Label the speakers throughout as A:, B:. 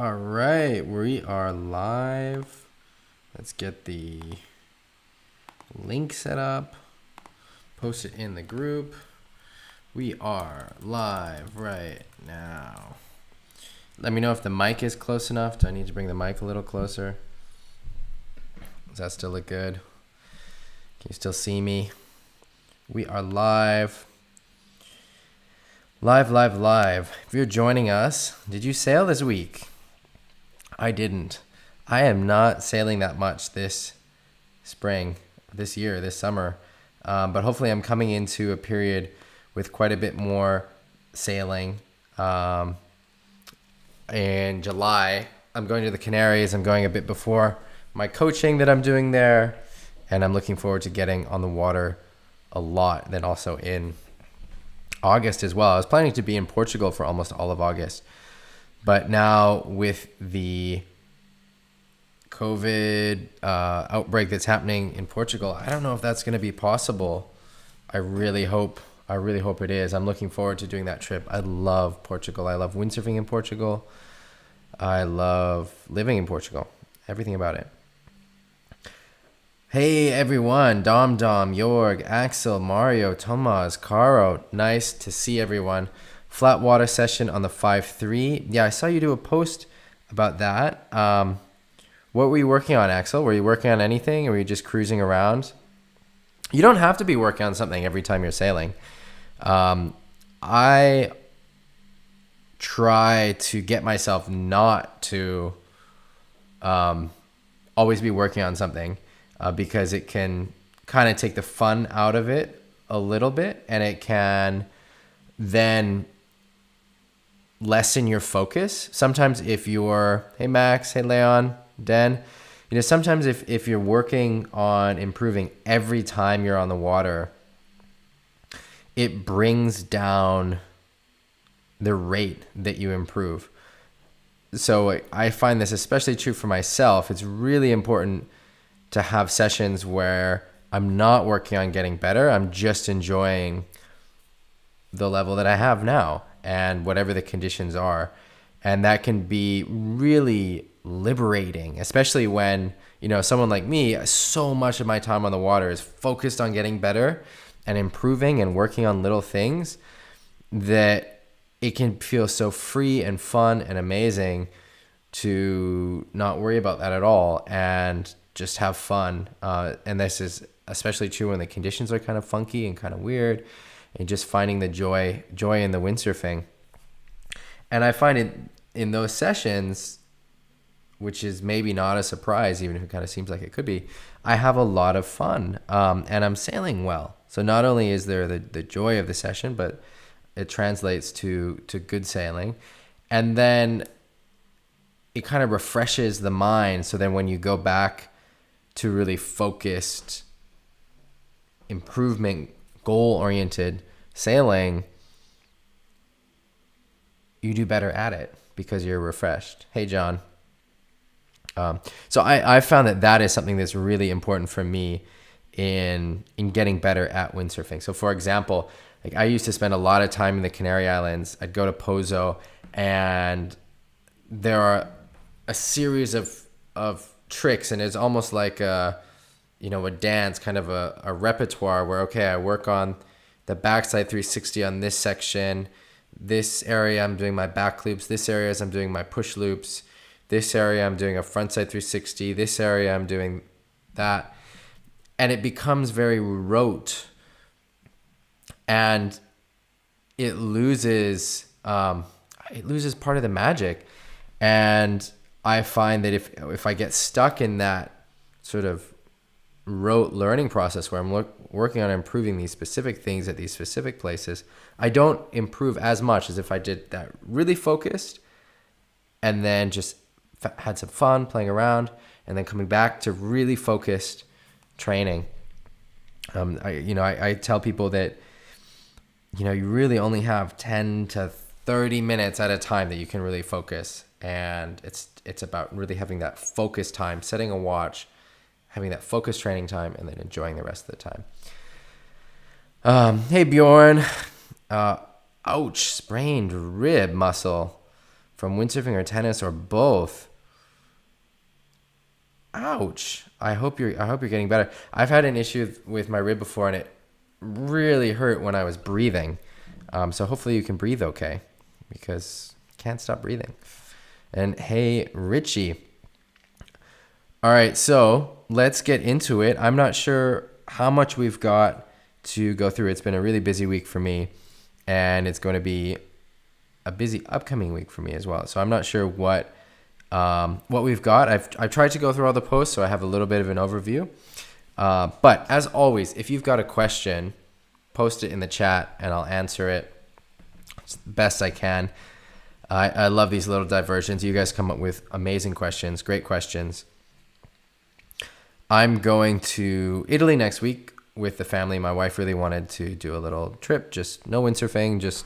A: All right, we are live. Let's get the link set up, post it in the group. We are live right now. Let me know if the mic is close enough. Do I need to bring the mic a little closer? Does that still look good? Can you still see me? We are live. Live. If you're joining us, did you sail this week? I didn't. I am not sailing that much this spring, this year, this summer. But hopefully I'm coming into a period with quite a bit more sailing. In July, I'm going to the Canaries. I'm going a bit before my coaching that I'm doing there. And I'm looking forward to getting on the water a lot. Then also in August as well. I was planning to be in Portugal for almost all of August. But now with the COVID outbreak that's happening in Portugal, I don't know if that's going to be possible. I really hope it is. I'm looking forward to doing that trip. I love Portugal. I love windsurfing in Portugal. I love living in Portugal. Everything about it. Hey everyone, Dom, Jorg, Axel, Mario, Tomas, Caro. Nice to see everyone. Flat water session on the 5.3. Yeah, I saw you do a post about that. What were you working on, Axel? Were you working on anything or were you just cruising around? You don't have to be working on something every time you're sailing. I try to get myself not to always be working on something. Because it can kind of take the fun out of it a little bit, and it can then lessen your focus. Sometimes if you're, hey Max, hey Leon, Den, sometimes if you're working on improving every time you're on the water, it brings down the rate that you improve. So I find this especially true for myself. It's really important to have sessions where I'm not working on getting better. I'm just enjoying the level that I have now and whatever the conditions are. And that can be really liberating, especially when, someone like me, so much of my time on the water is focused on getting better and improving and working on little things that it can feel so free and fun and amazing to not worry about that at all and just have fun. And this is especially true when the conditions are kind of funky and kind of weird, and just finding the joy in the windsurfing. And I find it in those sessions, which is maybe not a surprise, even if it kind of seems like it could be, I have a lot of fun, and I'm sailing well. So not only is there the joy of the session, but it translates to good sailing. And then it kind of refreshes the mind. So then when you go back to really focused, improvement, goal-oriented sailing, you do better at it because you're refreshed. Hey, John. So I found that is something that's really important for me in getting better at windsurfing. So for example, like I used to spend a lot of time in the Canary Islands. I'd go to Pozo, and there are a series of tricks, and it's almost like a dance, kind of a repertoire where, okay, I work on the backside 360 on this section. This area I'm doing my back loops. This area I'm doing my push loops. This area I'm doing a frontside 360. This area I'm doing that. And it becomes very rote, and it loses part of the magic. And I find that if I get stuck in that sort of rote learning process where I'm working on improving these specific things at these specific places, I don't improve as much as if I did that really focused and then just had some fun playing around and then coming back to really focused training. I tell people that, you really only have 10 to 30 minutes at a time that you can really focus. And it's about really having that focus time, setting a watch, having that focus training time, and then enjoying the rest of the time. Hey, Bjorn. Ouch, sprained rib muscle from windsurfing or tennis or both. Ouch. I hope you're getting better. I've had an issue with my rib before, and it really hurt when I was breathing. So hopefully you can breathe okay, because can't stop breathing. And hey, Richie. All right, so let's get into it. I'm not sure how much we've got to go through. It's been a really busy week for me, and it's going to be a busy upcoming week for me as well. So I'm not sure what we've got. I've tried to go through all the posts, so I have a little bit of an overview. But as always, if you've got a question, post it in the chat and I'll answer it as best I can. I love these little diversions. You guys come up with amazing questions, great questions. I'm going to Italy next week with the family. My wife really wanted to do a little trip, just no windsurfing, just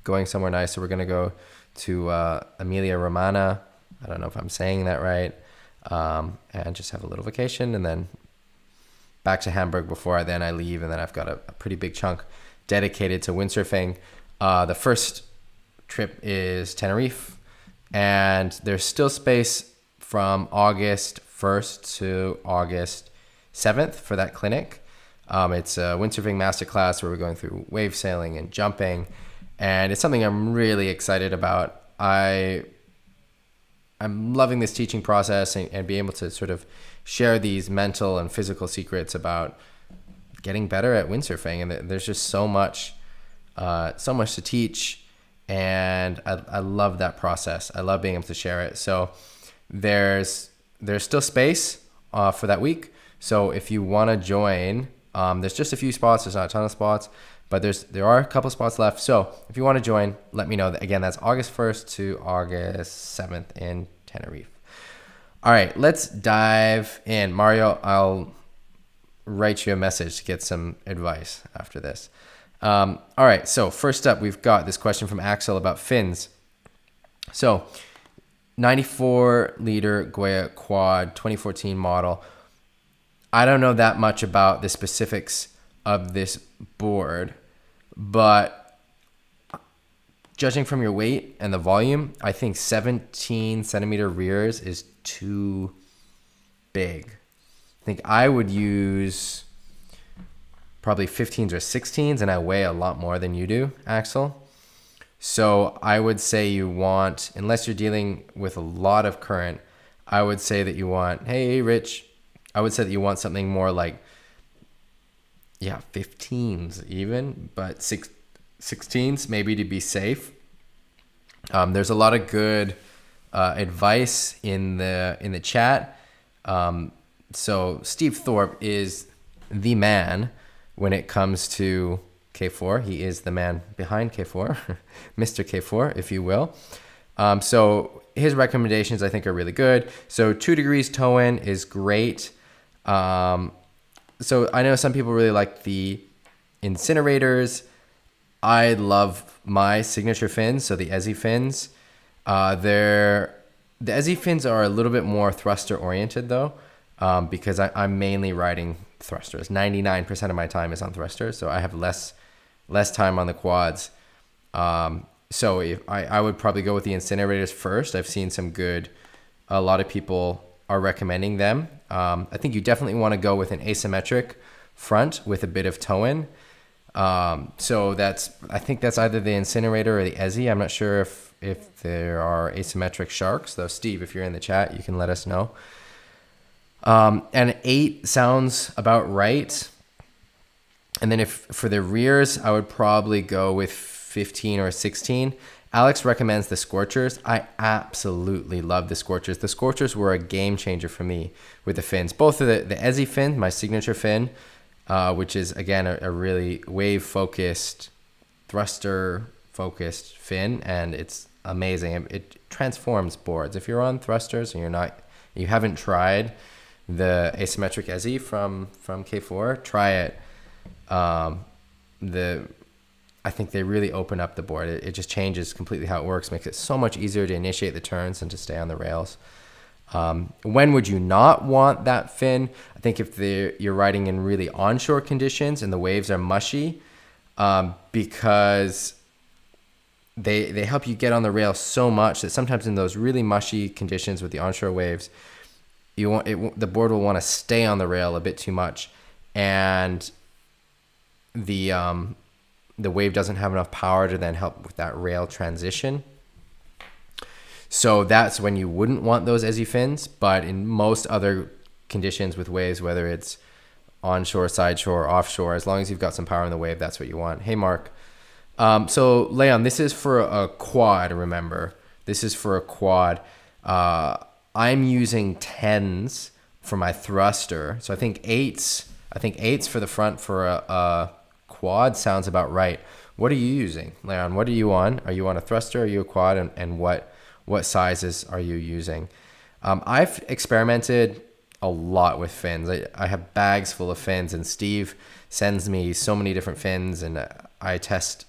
A: going somewhere nice. So we're going to go to Emilia Romagna. I don't know if I'm saying that right. And just have a little vacation, and then back to Hamburg before I leave. And then I've got a pretty big chunk dedicated to windsurfing. The first trip is Tenerife, and there's still space from August 1st to August 7th for that clinic. It's a windsurfing masterclass where we're going through wave sailing and jumping, and it's something I'm really excited about. I'm loving this teaching process and being able to sort of share these mental and physical secrets about getting better at windsurfing. And there's just so much to teach, and I love that process. I love being able to share it. So there's still space for that week. So if you want to join, there's just a few spots. There's not a ton of spots, but there are a couple spots left. So if you want to join, let me know. Again, that's August 1st to August 7th in Tenerife. All right, let's dive in. Mario, I'll write you a message to get some advice after this. All right, so first up, we've got this question from Axel about fins. So 94-liter Goya Quad 2014 model. I don't know that much about the specifics of this board, but judging from your weight and the volume, I think 17 centimeter rears is too big. I think I would use probably 15s or 16s, and I weigh a lot more than you do, Axel. So I would say you want, unless you're dealing with a lot of current, I would say that you want, hey, Rich, I would say that you want something more like, 15s even, but 16s maybe to be safe. There's a lot of good advice in the chat. So Steve Thorpe is the man when it comes to K4. He is the man behind K4, Mr. K4, if you will. So his recommendations I think are really good. So 2 degrees toe-in is great. So I know some people really like the incinerators. I love my signature fins, so the Ezzy fins. The Ezzy fins are a little bit more thruster oriented though, because I'm mainly riding thrusters. 99% of my time is on thrusters, so I have less time on the quads. So if I would probably go with the incinerators first. I've seen a lot of people are recommending them. I think you definitely want to go with an asymmetric front with a bit of toe-in. So I think that's either the incinerator or the Ezzy. I'm not sure if there are asymmetric sharks, though. Steve, if you're in the chat, you can let us know. And 8 sounds about right. And then if for the rears, I would probably go with 15 or 16. Alex recommends the Scorchers. I absolutely love the Scorchers. The Scorchers were a game changer for me with the fins. Both of the Ezzy fin, my signature fin, which is, again, a really wave-focused, thruster-focused fin, and it's amazing. It transforms boards. If you're on thrusters and you haven't tried the asymmetric Ezzy from K4, try it. I think they really open up the board. It just changes completely how it works, makes it so much easier to initiate the turns and to stay on the rails. When would you not want that fin? I think if you're riding in really onshore conditions and the waves are mushy, because they help you get on the rail so much that sometimes in those really mushy conditions with the onshore waves, the board will want to stay on the rail a bit too much, and the wave doesn't have enough power to then help with that rail transition. So that's when you wouldn't want those Ezzy fins. But in most other conditions with waves, whether it's onshore, sideshore, offshore, as long as you've got some power in the wave, that's what you want. Hey, Mark. So Leon, this is for a quad, remember. This is for a quad. I'm using 10s for my thruster. So I think 8s for the front for a quad sounds about right. What are you using, Leon? What are you on? Are you on a thruster? Are you a quad? And what sizes are you using? I've experimented a lot with fins. I have bags full of fins, and Steve sends me so many different fins, and I test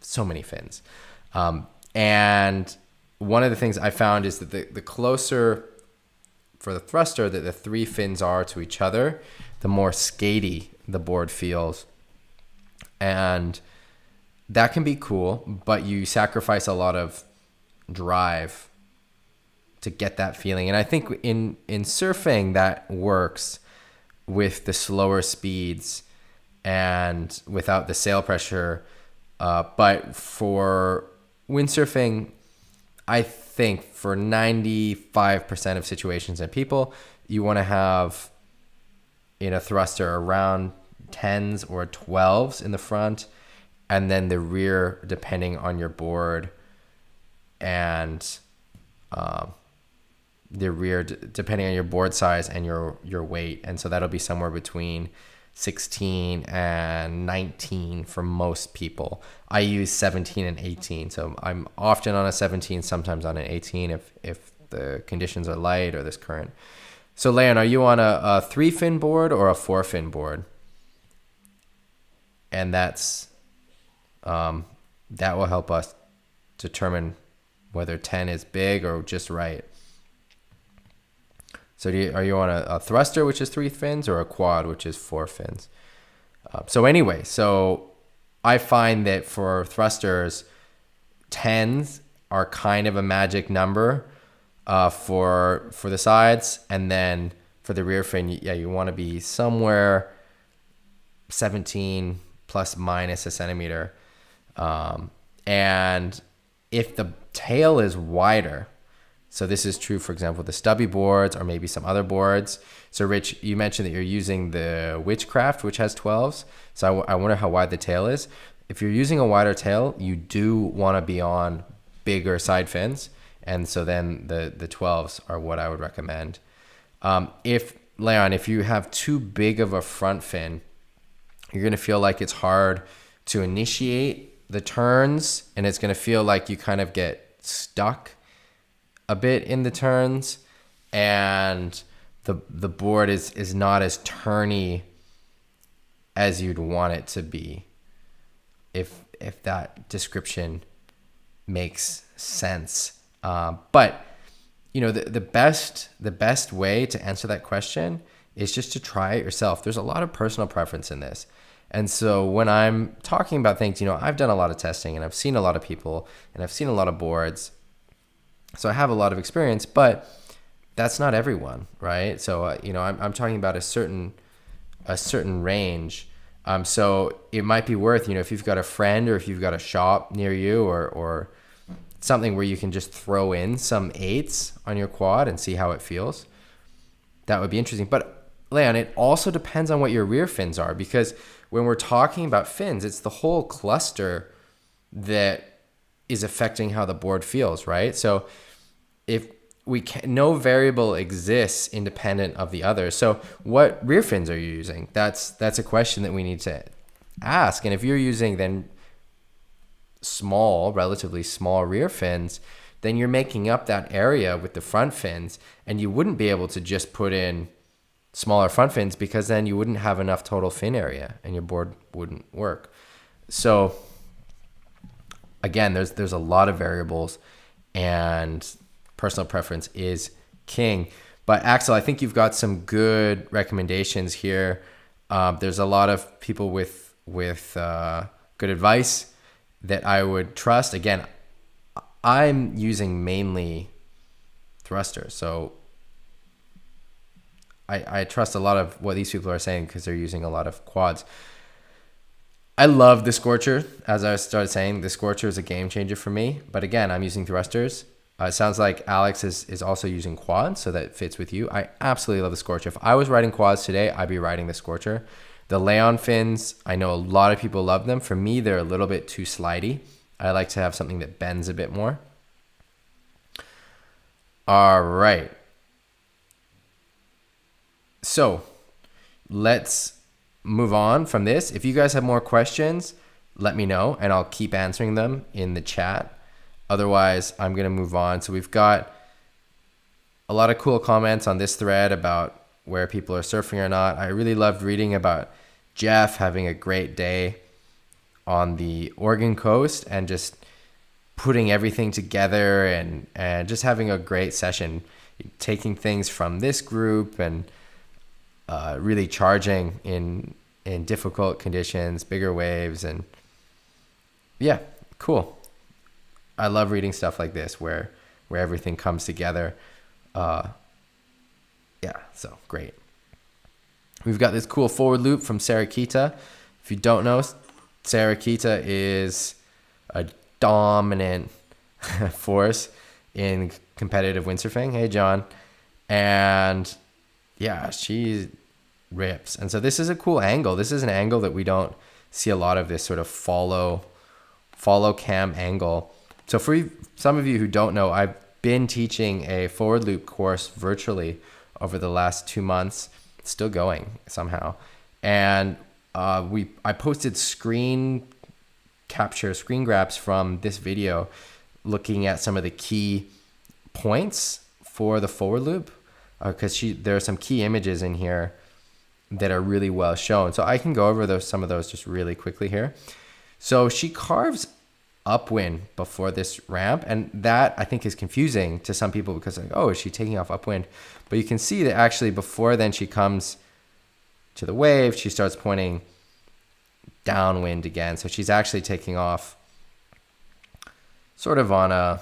A: so many fins. And one of the things I found is that the closer for the thruster that the 3 fins are to each other, the more skatey the board feels. And that can be cool, but you sacrifice a lot of drive to get that feeling. And I think in surfing that works with the slower speeds and without the sail pressure. But for windsurfing, I think for 95% of situations and people, you want to have in a thruster around 10s or 12s in the front, and then the rear, depending on your board, and the rear depending on your board size and your weight. And so that'll be somewhere between 16 and 19 for most people. I use 17 and 18, so I'm often on a 17, sometimes on an 18 if the conditions are light or there's current. So Leon, are you on a 3-fin board or a 4-fin board? And that's that will help us determine whether 10 is big or just right. So are you on a thruster, which is 3 fins, or a quad, which is 4 fins? So anyway, so I find that for thrusters, 10s are kind of a magic number for the sides. And then for the rear fin, you want to be somewhere 17 plus minus a centimeter. And if the tail is wider, so this is true, for example, the stubby boards or maybe some other boards. So Rich, you mentioned that you're using the Witchcraft, which has 12s. So I wonder how wide the tail is. If you're using a wider tail, you do want to be on bigger side fins. And so then the 12s are what I would recommend. If you have too big of a front fin, you're going to feel like it's hard to initiate the turns, and it's going to feel like you kind of get stuck a bit in the turns, and the board is not as turny as you'd want it to be, if that description makes sense. But the best way to answer that question is just to try it yourself. There's a lot of personal preference in this. And so when I'm talking about things, I've done a lot of testing, and I've seen a lot of people, and I've seen a lot of boards. So I have a lot of experience, but that's not everyone, right? So, I'm talking about a certain range. So it might be worth, if you've got a friend or if you've got a shop near you or something where you can just throw in some 8s on your quad and see how it feels. That would be interesting. But Leon, it also depends on what your rear fins are, because when we're talking about fins, it's the whole cluster that is affecting how the board feels, right? So if no variable exists independent of the other. So what rear fins are you using? That's a question that we need to ask. And if you're using then relatively small rear fins, then you're making up that area with the front fins, and you wouldn't be able to just put in smaller front fins, because then you wouldn't have enough total fin area and your board wouldn't work. So again, there's a lot of variables, and personal preference is king. But Axel, I think you've got some good recommendations here. There's a lot of people with good advice that I would trust. Again, I'm using mainly thrusters, so I trust a lot of what these people are saying because they're using a lot of quads. I love the Scorcher. As I started saying, the Scorcher is a game changer for me. But again, I'm using thrusters. It sounds like Alex is also using quads, so that fits with you. I absolutely love the Scorcher. If I was riding quads today, I'd be riding the Scorcher. The lay-on fins, I know a lot of people love them. For me, they're a little bit too slidey. I like to have something that bends a bit more. All right. So let's move on from this. If you guys have more questions, let me know and I'll keep answering them in the chat. Otherwise, I'm going to move on. So we've got a lot of cool comments on this thread about where people are surfing or not. I really loved reading about Jeff having a great day on the Oregon coast and just putting everything together and just having a great session, taking things from this group and really charging in difficult conditions, bigger waves, and yeah, cool. I love reading stuff like this where everything comes together. Yeah, so great. We've got this cool forward loop from Sarakita. If you don't know, Sarakita is a dominant force in competitive windsurfing. Hey, John. And yeah, she rips. And so this is a cool angle. This is an angle that we don't see a lot of, this sort of follow cam angle. So for some of you who don't know, I've been teaching a forward loop course virtually over the last 2 months, still going somehow. And I posted screen grabs from this video looking at some of the key points for the forward loop, because there are some key images in here that are really well shown. So I can go over some of those just really quickly here. So she carves upwind before this ramp, and that I think is confusing to some people because like, oh, is she taking off upwind? But you can see that actually before then she comes to the wave, she starts pointing downwind again. So she's actually taking off sort of on a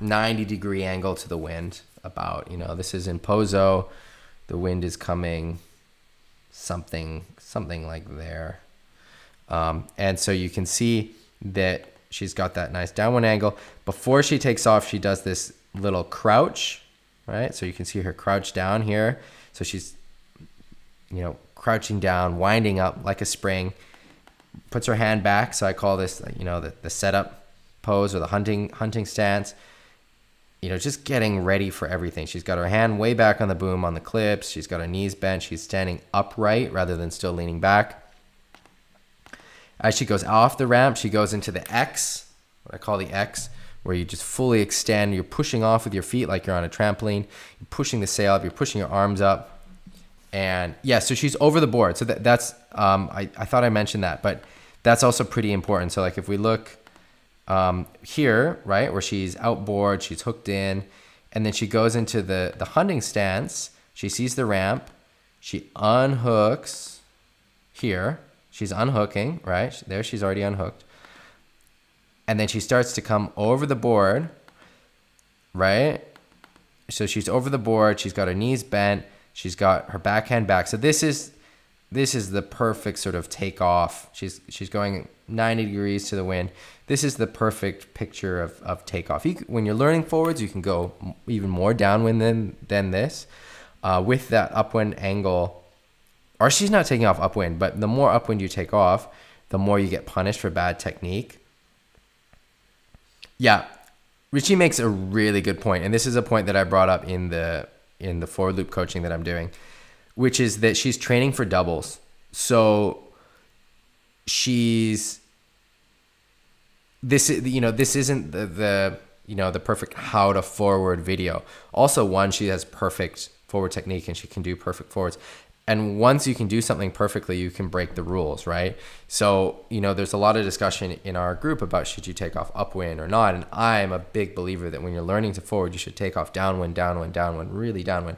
A: 90-degree angle to the wind. About, this is in Pozo. The wind is coming something like there. And so you can see that she's got that nice downwind angle. Before she takes off, she does this little crouch, right? So you can see her crouch down here. So she's, crouching down, winding up like a spring, puts her hand back. So I call this, the setup pose or the hunting stance. Just getting ready for everything. She's got her hand way back on the boom on the clips. She's got her knees bent. She's standing upright rather than still leaning back. As she goes off the ramp, she goes into the X, what I call the X, where you just fully extend. You're pushing off with your feet like you're on a trampoline. You're pushing the sail up. You're pushing your arms up. And yeah, so she's over the board. So that's, I thought I mentioned that, but that's also pretty important. So like if we look here, right, where she's outboard, she's hooked in, and then she goes into the hunting stance. She sees the ramp. She unhooks here. She's unhooking, right? There, she's already unhooked. And then she starts to come over the board, right? So she's over the board. She's got her knees bent. She's got her backhand back. So this is the perfect sort of takeoff. She's going 90 degrees to the wind. This is the perfect picture of takeoff. When you're learning forwards, you can go even more downwind than this. With that upwind angle, or she's not taking off upwind, but the more upwind you take off, the more you get punished for bad technique. Yeah, Richie makes a really good point, and this is a point that I brought up in the forward loop coaching that I'm doing, which is that she's training for doubles. So this isn't the perfect how to forward video. Also, one, she has perfect forward technique and she can do perfect forwards. And once you can do something perfectly, you can break the rules, right? So, there's a lot of discussion in our group about should you take off upwind or not. And I'm a big believer that when you're learning to forward, you should take off downwind, downwind, downwind, really downwind.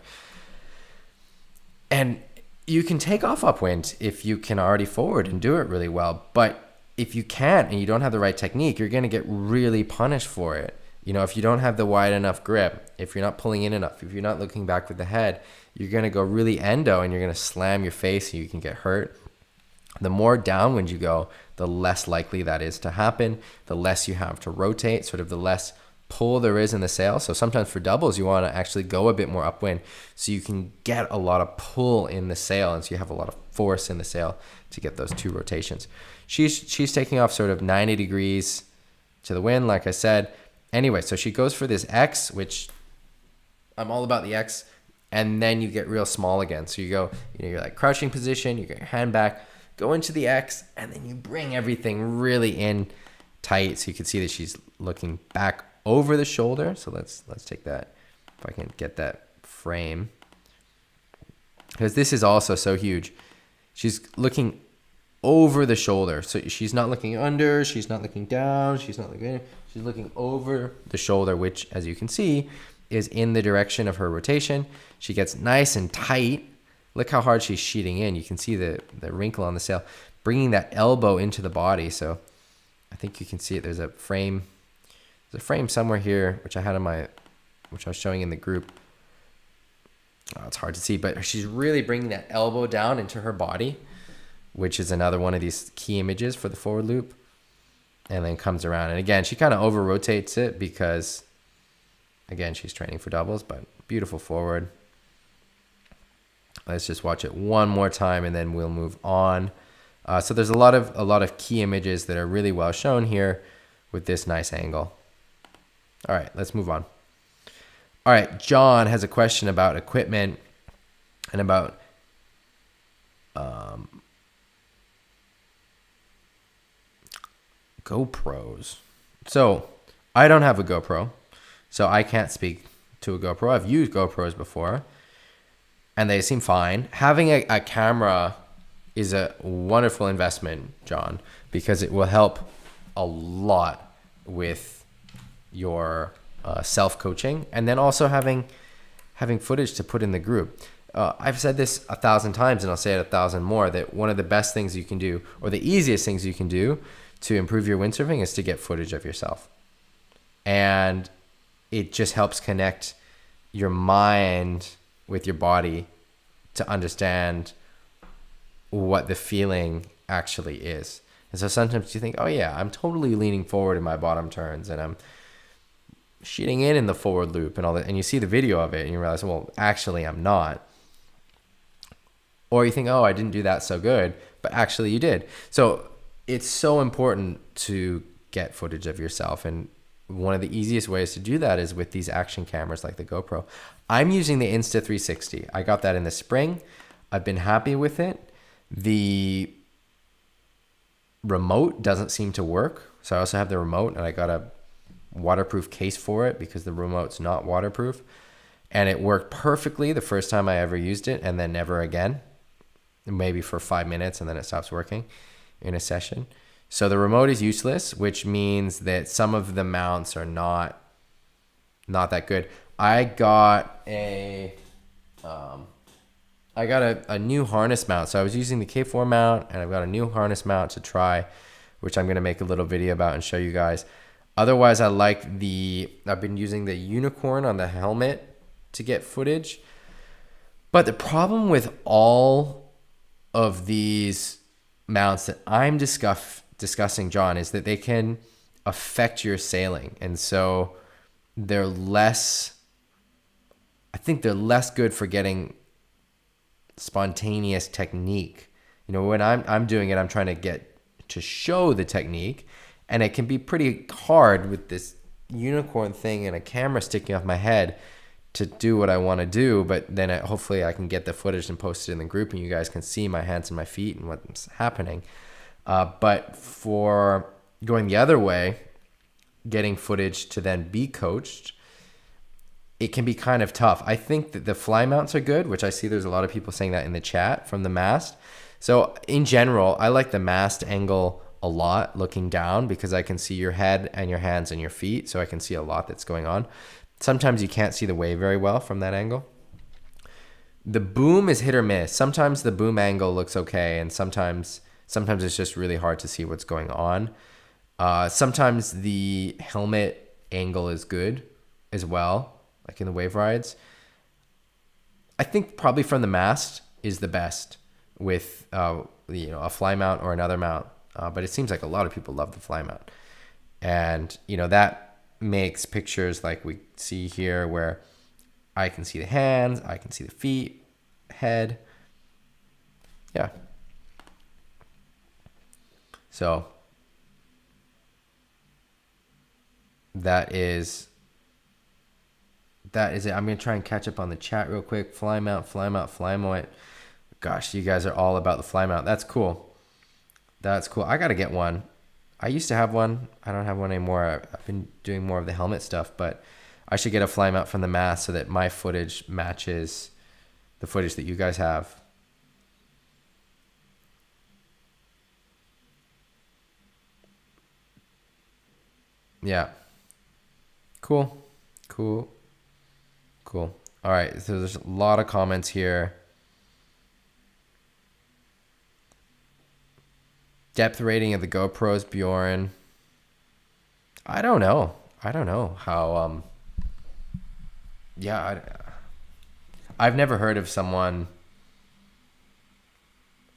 A: And you can take off upwind if you can already forward and do it really well. But if you can't and you don't have the right technique, you're going to get really punished for it. You know, if you don't have the wide enough grip, if you're not pulling in enough, if you're not looking back with the head, you're going to go really endo and you're going to slam your face and you can get hurt. The more downwind you go, the less likely that is to happen, the less you have to rotate, sort of the less pull there is in the sail. So sometimes for doubles, you want to actually go a bit more upwind so you can get a lot of pull in the sail, and so you have a lot of force in the sail to get those 2 rotations. She's taking off sort of 90 degrees to the wind, like I said. Anyway, so she goes for this X, which I'm all about the X, and then you get real small again. So you go, you're like crouching position, you get your hand back, go into the X, and then you bring everything really in tight. So you can see that she's looking back over the shoulder. So let's take that, if I can get that frame, because this is also so huge. She's looking over the shoulder. So she's not looking under, she's not looking down, she's not looking in, she's looking over the shoulder, which, as you can see, is in the direction of her rotation. She gets nice and tight. Look how hard she's sheeting in. You can see the wrinkle on the sail, bringing that elbow into the body. So I think you can see it. There's a frame somewhere here, which I had which I was showing in the group. Oh, it's hard to see, but she's really bringing that elbow down into her body, which is another one of these key images for the forward loop, and then comes around. And again, she kind of over rotates it because, again, she's training for doubles, but beautiful forward. Let's just watch it one more time and then we'll move on. So there's a lot of key images that are really well shown here with this nice angle. All right, let's move on. All right, John has a question about equipment and about GoPros. So I don't have a GoPro, so I can't speak to a GoPro. I've used GoPros before, and they seem fine. Having a camera is a wonderful investment, John, because it will help a lot with your self-coaching, and then also having footage to put in the group. I've said this 1,000 times, and I'll say it 1,000 more, that one of the best things you can do, or the easiest things you can do to improve your windsurfing, is to get footage of yourself. And it just helps connect your mind with your body to understand what the feeling actually is. And so sometimes you think, oh yeah, I'm totally leaning forward in my bottom turns and I'm sheeting in the forward loop and all that, and you see the video of it and you realize, well, actually I'm not. Or you think, oh, I didn't do that so good, but actually you did. So it's so important to get footage of yourself, and one of the easiest ways to do that is with these action cameras like the GoPro. I'm using the Insta360. I got that in the spring. I've been happy with it. The remote doesn't seem to work, so I also have the remote, and I got a waterproof case for it because the remote's not waterproof, and it worked perfectly the first time I ever used it, and then never again, maybe for 5 minutes, and then it stops working in a session. So the remote is useless, which means that some of the mounts are not that good. I got a new harness mount. So I was using the K4 mount, and I've got a new harness mount to try, which I'm going to make a little video about and show you guys. Otherwise, I've been using the Unicorn on the helmet to get footage. But the problem with all of these mounts that I'm discussing, John, is that they can affect your sailing. And so they're less good for getting spontaneous technique. You know, when I'm doing it, I'm trying to get to show the technique, and it can be pretty hard with this Unicorn thing and a camera sticking off my head to do what I want to do. But then hopefully I can get the footage and post it in the group, and you guys can see my hands and my feet and what's happening. But for going the other way, getting footage to then be coached, it can be kind of tough. I think that the fly mounts are good, which I see there's a lot of people saying that in the chat from the mast. So in general, I like the mast angle a lot, looking down, because I can see your head and your hands and your feet. So I can see a lot that's going on. Sometimes you can't see the wave very well from that angle. The boom is hit or miss. Sometimes the boom angle looks okay, and sometimes Sometimes it's just really hard to see what's going on. Sometimes the helmet angle is good as well, like in the wave rides. I think probably from the mast is the best with a fly mount or another mount. But it seems like a lot of people love the fly mount. And, that makes pictures like we see here where I can see the hands, I can see the feet, head. Yeah. So that is it. I'm going to try and catch up on the chat real quick. Fly mount, fly mount. Gosh, you guys are all about the fly mount. That's cool. I got to get one. I used to have one. I don't have one anymore. I've been doing more of the helmet stuff, but I should get a fly mount from the mast so that my footage matches the footage that you guys have. Yeah. Cool. All right. So there's a lot of comments here. Depth rating of the GoPros, Bjorn. I don't know how. I've never heard of someone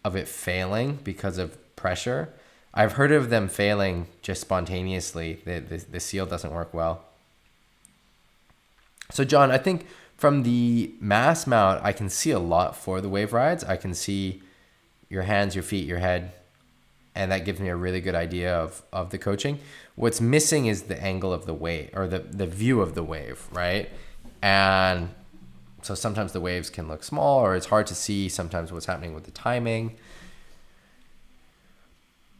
A: of it failing because of pressure. I've heard of them failing just spontaneously. The seal doesn't work well. So John, I think from the mast mount, I can see a lot for the wave rides. I can see your hands, your feet, your head, and that gives me a really good idea of the coaching. What's missing is the angle of the wave, or the view of the wave, right? And so sometimes the waves can look small, or it's hard to see sometimes what's happening with the timing.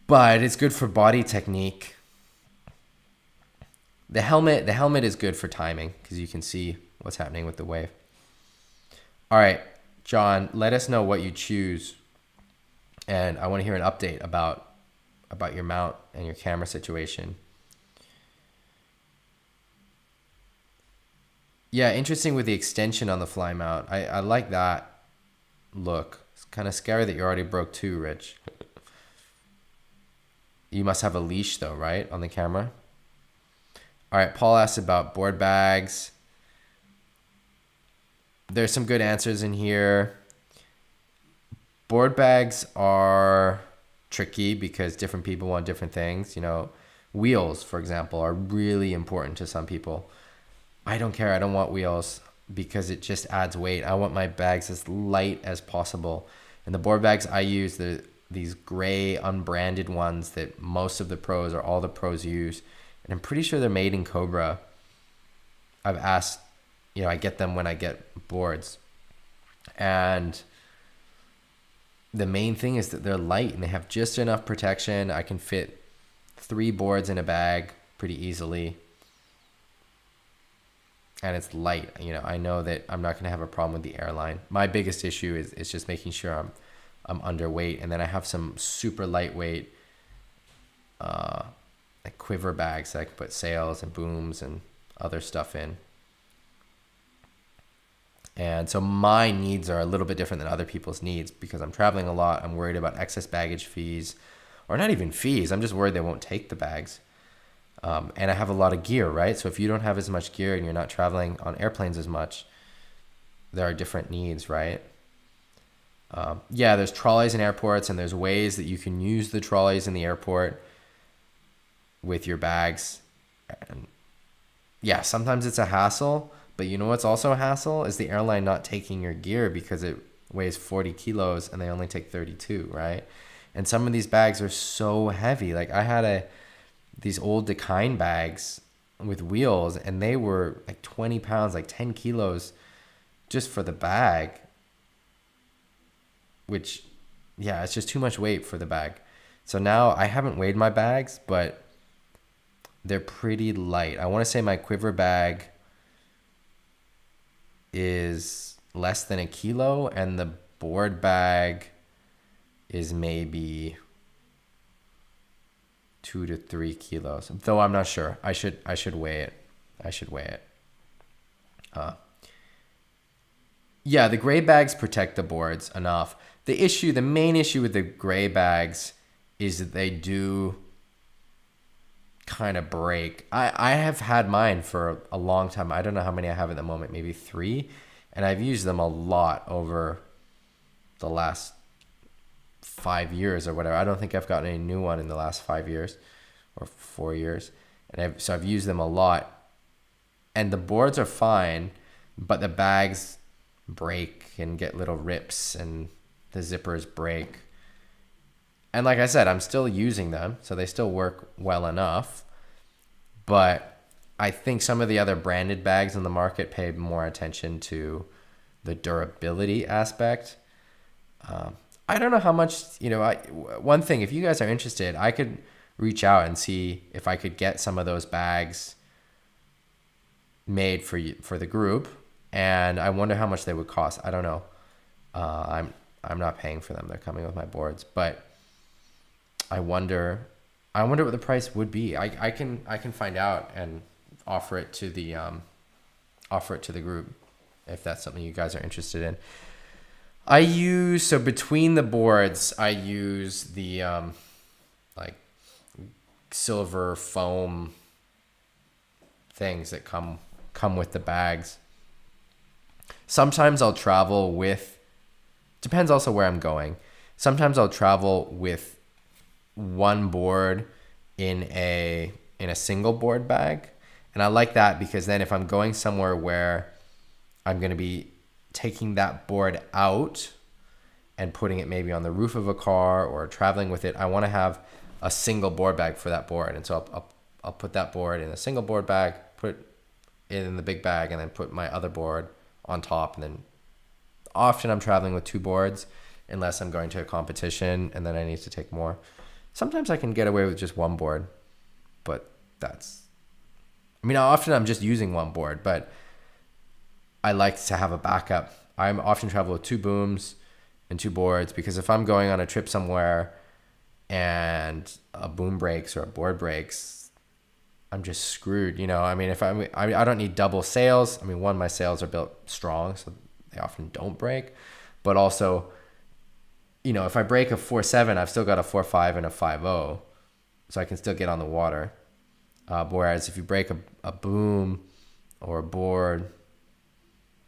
A: But it's good for body technique. The helmet is good for timing because you can see what's happening with the wave. All right, John, let us know what you choose. And I want to hear an update about your mount and your camera situation. Yeah, interesting with the extension on the fly mount. I like that look. It's kind of scary that you already broke two, Rich. You must have a leash though, right, on the camera? All right, Paul asked about board bags. There's some good answers in here. Board bags are tricky because different people want different things. Wheels, for example, are really important to some people. I don't care. I don't want wheels because it just adds weight. I want my bags as light as possible. And the board bags I use, these gray unbranded ones that most of the pros or all the pros use. And I'm pretty sure they're made in Cobra. I've asked, I get them when I get boards. And the main thing is that they're light and they have just enough protection. I can fit 3 boards in a bag pretty easily. And it's light. I know that I'm not going to have a problem with the airline. My biggest issue is just making sure I'm underweight. And then I have some super lightweight like quiver bags that I can put sails and booms and other stuff in. And so my needs are a little bit different than other people's needs because I'm traveling a lot. I'm worried about excess baggage fees, or not even fees. I'm just worried they won't take the bags. And I have a lot of gear, right? So if you don't have as much gear and you're not traveling on airplanes as much, there are different needs, right? There's trolleys in airports, and there's ways that you can use the trolleys in the airport with your bags. And sometimes it's a hassle. But you know what's also a hassle is the airline not taking your gear because it weighs 40 kilos and they only take 32, right? And some of these bags are so heavy. Like I had these old Dakine bags with wheels, and they were like 20 pounds, like 10 kilos just for the bag, which, it's just too much weight for the bag. So now I haven't weighed my bags, but they're pretty light. I want to say my quiver bag is less than 1 kilo, and the board bag is maybe 2 to 3 kilos. Though I'm not sure. I should weigh it. The gray bags protect the boards enough. The main issue with the gray bags is that they do kind of break. I have had mine for a long time. I don't know how many I have at the moment, maybe 3. And I've used them a lot over the last 5 years or whatever. I don't think I've gotten a new one in the last 5 years or 4 years. And so I've used them a lot. And the boards are fine, but the bags break and get little rips and the zippers break. And like I said, I'm still using them, so they still work well enough. But I think some of the other branded bags in the market pay more attention to the durability aspect. I don't know how much, one thing, if you guys are interested, I could reach out and see if I could get some of those bags made for you, for the group. And I wonder how much they would cost. I don't know. I'm not paying for them. They're coming with my boards, but I wonder what the price would be. I can find out and offer it to the group if that's something you guys are interested in. So between the boards, I use the like silver foam things that come with the bags. Sometimes I'll travel with, depends also where I'm going. Sometimes I'll travel with one board in a single board bag. And I like that because then if I'm going somewhere where I'm going to be taking that board out and putting it maybe on the roof of a car or traveling with it, I want to have a single board bag for that board. And so I'll put that board in a single board bag, put it in the big bag, and then put my other board on top. And then often I'm traveling with 2 boards unless I'm going to a competition and then I need to take more. Sometimes I can get away with just 1 board, but often I'm just using 1 board, but I like to have a backup. I often travel with 2 booms and 2 boards because if I'm going on a trip somewhere and a boom breaks or a board breaks, I'm just screwed. If I don't need double sails. One, my sails are built strong, so they often don't break, but also, if I break a 4.7, I've still got a 4.5 and a 5.0, so I can still get on the water. Whereas if you break a boom or a board,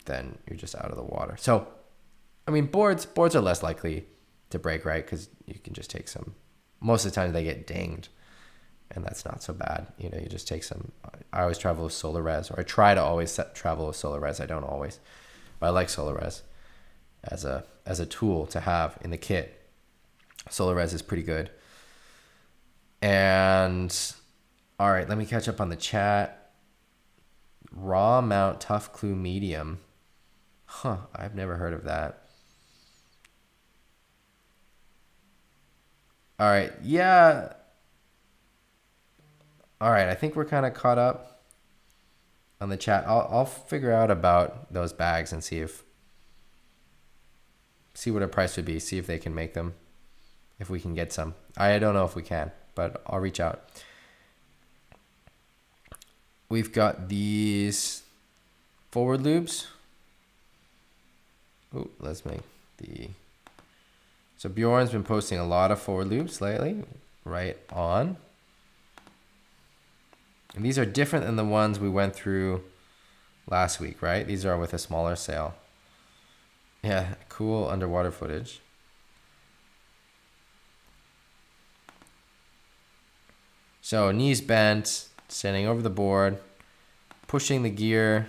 A: then you're just out of the water. So, boards are less likely to break, right? Because you can just take some. Most of the time they get dinged, and that's not so bad. You just take some. I always travel with solar res, or I try to always travel with solar res. I don't always, but I like solar res as a tool to have in the kit. Solar res is pretty good. And all right, let me catch up on the chat. Raw mount tough clue medium. I've never heard of that. All right, yeah. All right, I think we're kind of caught up on the chat. I'll figure out about those bags and see what a price would be, see if they can make them, if we can get some. I don't know if we can, but I'll reach out. We've got these forward loops. Oh, let's make so Bjorn's been posting a lot of forward loops lately, right on. And these are different than the ones we went through last week, right? These are with a smaller sail. Yeah, cool underwater footage. So knees bent, standing over the board, pushing the gear.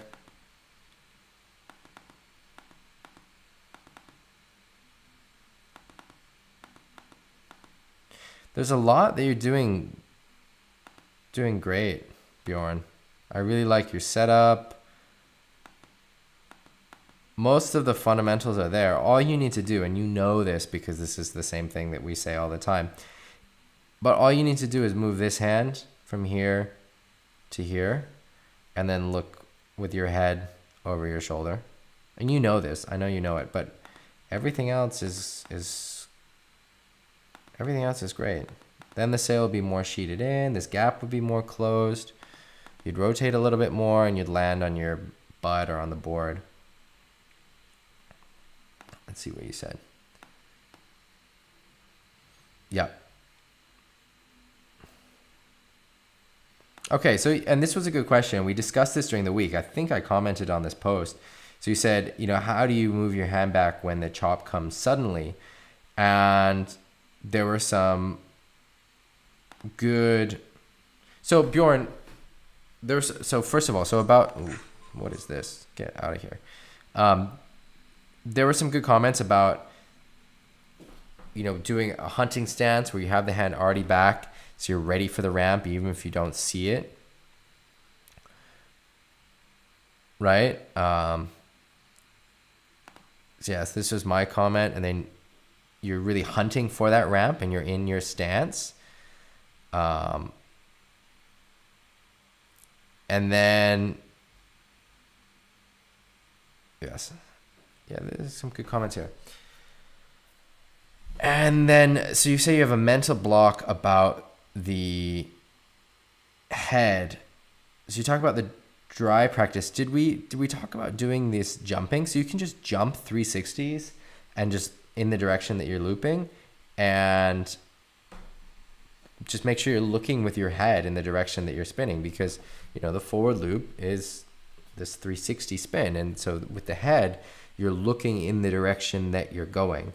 A: There's a lot that you're doing great, Bjorn. I really like your setup. Most of the fundamentals are there. All you need to do, and you know this because this is the same thing that we say all the time, but all you need to do is move this hand from here to here and then look with your head over your shoulder. And you know this. I know you know it, but everything else is great. Then the sail will be more sheeted in. This gap would be more closed. You'd rotate a little bit more and you'd land on your butt or on the board. Let's see what you said. Yep. Okay, so, and this was a good question. We discussed this during the week. I think I commented on this post. So you said, how do you move your hand back when the chop comes suddenly? And there were some good. So Bjorn, so first of all, what is this? Get out of here. There were some good comments about, doing a hunting stance where you have the hand already back, so you're ready for the ramp, even if you don't see it. Right? So yes, this was my comment. And then you're really hunting for that ramp and you're in your stance. And then, yes. Yeah, there's some good comments here. And then, so you say you have a mental block about the head. So you talk about the dry practice. Did we talk about doing this jumping? So you can just jump 360s and just in the direction that you're looping, and just make sure you're looking with your head in the direction that you're spinning, because the forward loop is this 360 spin, and so with the head you're looking in the direction that you're going.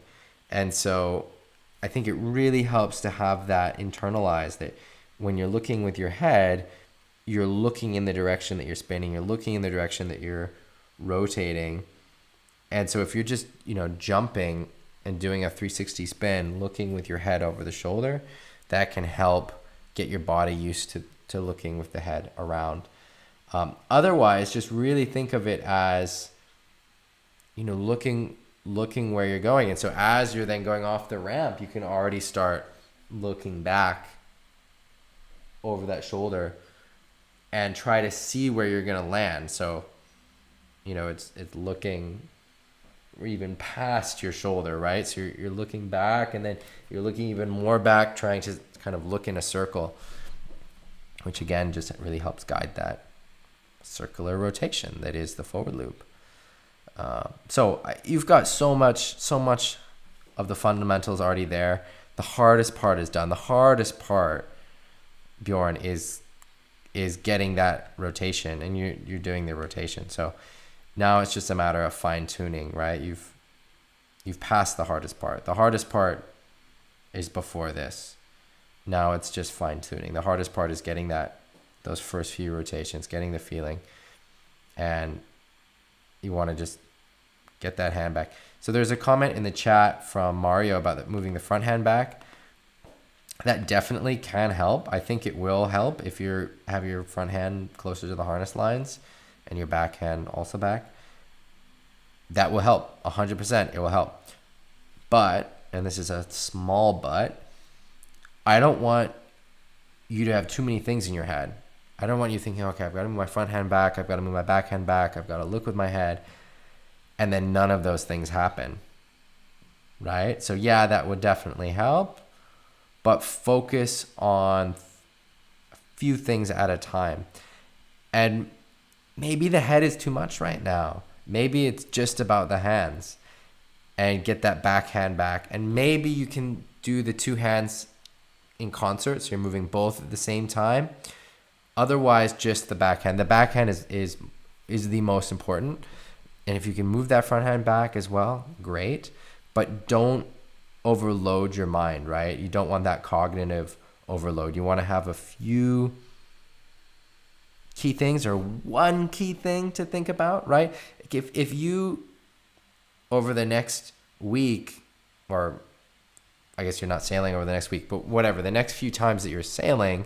A: And so I think it really helps to have that internalized, that when you're looking with your head, you're looking in the direction that you're spinning, you're looking in the direction that you're rotating. And so if you're just, jumping and doing a 360 spin, looking with your head over the shoulder, that can help get your body used to looking with the head around. Otherwise, just really think of it as, looking where you're going. And so as you're then going off the ramp, you can already start looking back over that shoulder and try to see where you're going to land. So, it's looking even past your shoulder, right? So you're looking back, and then you're looking even more back, trying to kind of look in a circle, which again just really helps guide that circular rotation that is the forward loop. So you've got so much of the fundamentals already there. The hardest part is done. The hardest part, Bjorn, is getting that rotation, and you're doing the rotation. So now it's just a matter of fine tuning, right? You've passed the hardest part. The hardest part is before this. Now it's just fine tuning. The hardest part is getting those first few rotations, getting the feeling, and you want to just get that hand back. So there's a comment in the chat from Mario about moving the front hand back. That definitely can help. I think it will help if you have your front hand closer to the harness lines and your back hand also back. That will help 100%. It will help. But, and this is a small but, I don't want you to have too many things in your head. I don't want you thinking, okay, I've got to move my front hand back, I've got to move my back hand back, I've got to look with my head, and then none of those things happen, right? So yeah, that would definitely help, but focus on a few things at a time. And maybe the head is too much right now. Maybe it's just about the hands, and get that back hand back. And maybe you can do the two hands in concert, so you're moving both at the same time. Otherwise, just the backhand. The backhand is the most important. And if you can move that front hand back as well, great. But don't overload your mind, right? You don't want that cognitive overload. You want to have a few key things, or one key thing to think about, right? If you, over the next week, or I guess you're not sailing over the next week, but whatever, the next few times that you're sailing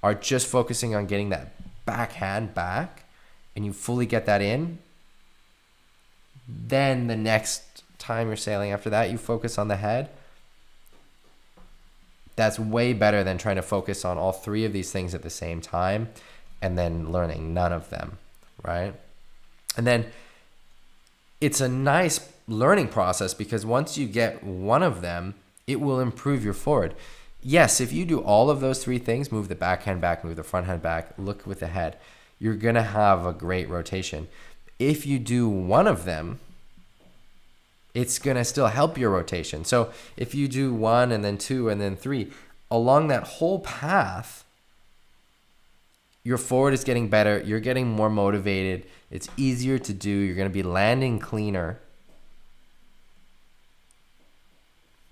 A: are just focusing on getting that backhand back, and you fully get that in, then the next time you're sailing after that, you focus on the head. That's way better than trying to focus on all three of these things at the same time and then learning none of them, right? And then it's a nice learning process, because once you get one of them, it will improve your forward. Yes, if you do all of those three things, move the backhand back, move the front hand back, look with the head, you're going to have a great rotation. If you do one of them, it's going to still help your rotation. So if you do one and then two and then three, along that whole path, your forward is getting better. You're getting more motivated. It's easier to do. You're going to be landing cleaner,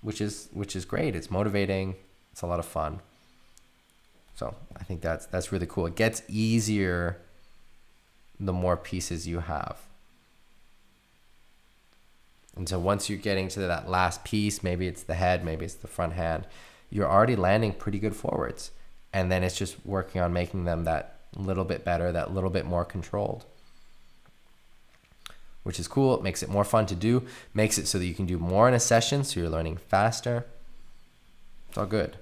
A: which is great. It's motivating. It's a lot of fun. So I think that's really cool. It gets easier the more pieces you have. And so once you're getting to that last piece, maybe it's the head, maybe it's the front hand, you're already landing pretty good forwards. And then it's just working on making them that little bit better, that little bit more controlled, which is cool. It makes it more fun to do, makes it so that you can do more in a session, so you're learning faster. It's all good.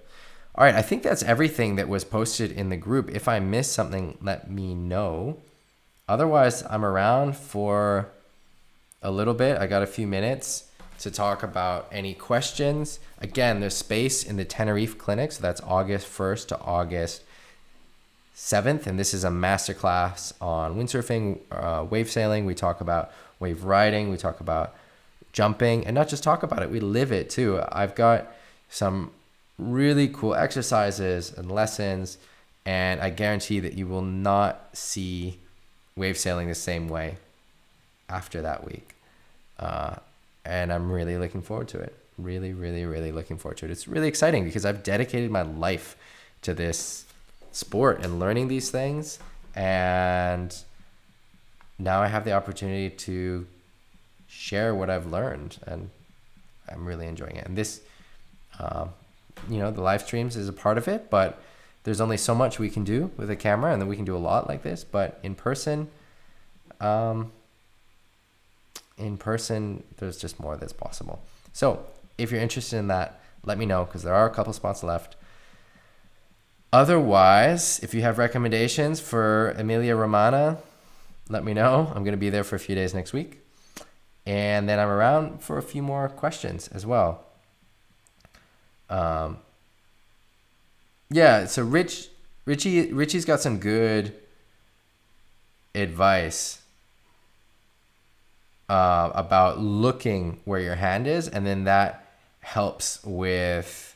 A: All right, I think that's everything that was posted in the group. If I missed something, let me know. Otherwise, I'm around for a little bit. I got a few minutes to talk about any questions. Again, there's space in the Tenerife clinic, so that's August 1st to August 7th, and this is a masterclass on windsurfing, wave sailing. We talk about wave riding, we talk about jumping, and not just talk about it, we live it too. I've got some really cool exercises and lessons, and I guarantee that you will not see wave sailing the same way after that week. And I'm really looking forward to it. Really, really, really looking forward to it. It's really exciting because I've dedicated my life to this sport and learning these things. And now I have the opportunity to share what I've learned, and I'm really enjoying it. And this, the live streams is a part of it, but there's only so much we can do with a camera, and then we can do a lot like this. But in person, there's just more that's possible. So if you're interested in that, let me know, because there are a couple spots left. Otherwise, if you have recommendations for Emilia Romagna, let me know. I'm going to be there for a few days next week. And then I'm around for a few more questions as well. So Richie's got some good advice about looking where your hand is, and then that helps with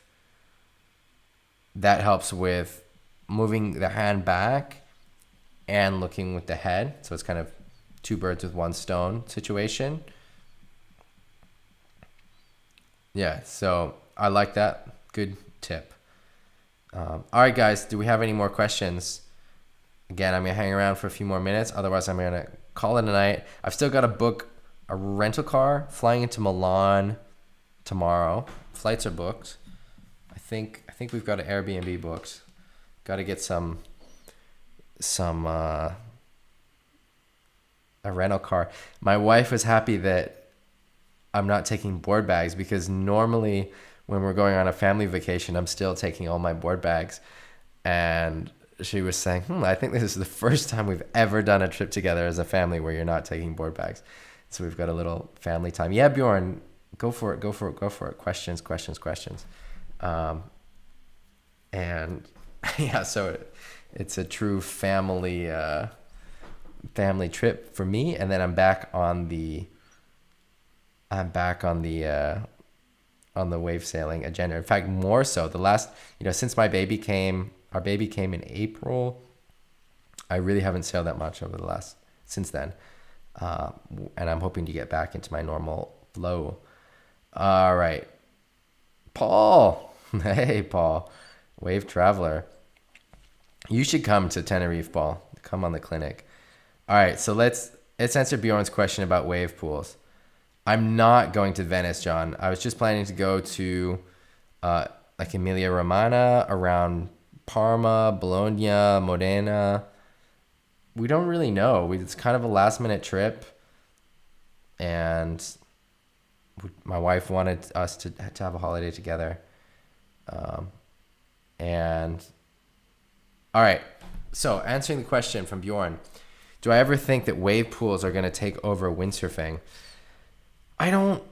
A: moving the hand back and looking with the head. So it's kind of two birds with one stone situation. Yeah, so I like that. Good tip. All right, guys, do we have any more questions? Again, I'm going to hang around for a few more minutes. Otherwise, I'm going to call it a night. I've still got to book a rental car flying into Milan tomorrow. Flights are booked. I think we've got an Airbnb booked. Got to get a rental car. My wife was happy that I'm not taking board bags, because normally when we're going on a family vacation, I'm still taking all my board bags. And she was saying, I think this is the first time we've ever done a trip together as a family where you're not taking board bags. So we've got a little family time. Yeah, Bjorn, go for it. Questions. And yeah, so it's a true family trip for me. And then I'm back on the wave sailing agenda. In fact, more so. The last, since our baby came in April, I really haven't sailed that much since then. And I'm hoping to get back into my normal flow. All right. Paul. Hey, Paul. Wave Traveler. You should come to Tenerife, Paul. Come on the clinic. All right. So let's answer Bjorn's question about wave pools. I'm not going to Venice, John. I was just planning to go to like Emilia Romagna, around Parma, Bologna, Modena. We don't really know. It's kind of a last minute trip, and my wife wanted us to have a holiday together. And all right. So answering the question from Bjorn, do I ever think that wave pools are going to take over windsurfing? I don't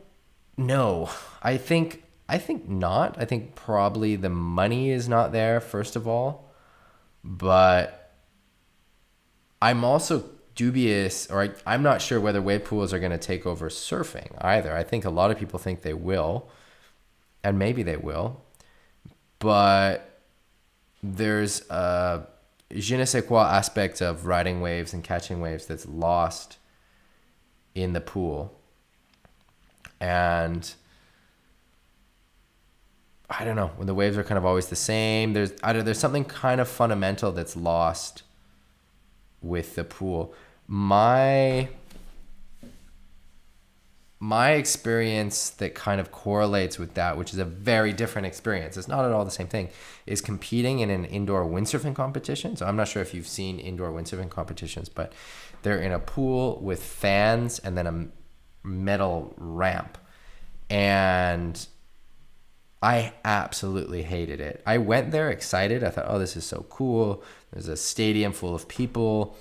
A: know. I think not. I think probably the money is not there, first of all. But I'm also dubious, or I'm not sure whether wave pools are going to take over surfing either. I think a lot of people think they will, and maybe they will. But there's je ne sais quoi aspect of riding waves and catching waves that's lost in the pool. And I don't know, when the waves are kind of always the same, there's something kind of fundamental that's lost with the pool. My experience that kind of correlates with that, which is a very different experience, it's not at all the same thing, is competing in an indoor windsurfing competition. So I'm not sure if you've seen indoor windsurfing competitions, but they're in a pool with fans and then a metal ramp. And I absolutely hated it. I went there excited. I thought, oh, this is so cool. There's a stadium full of people,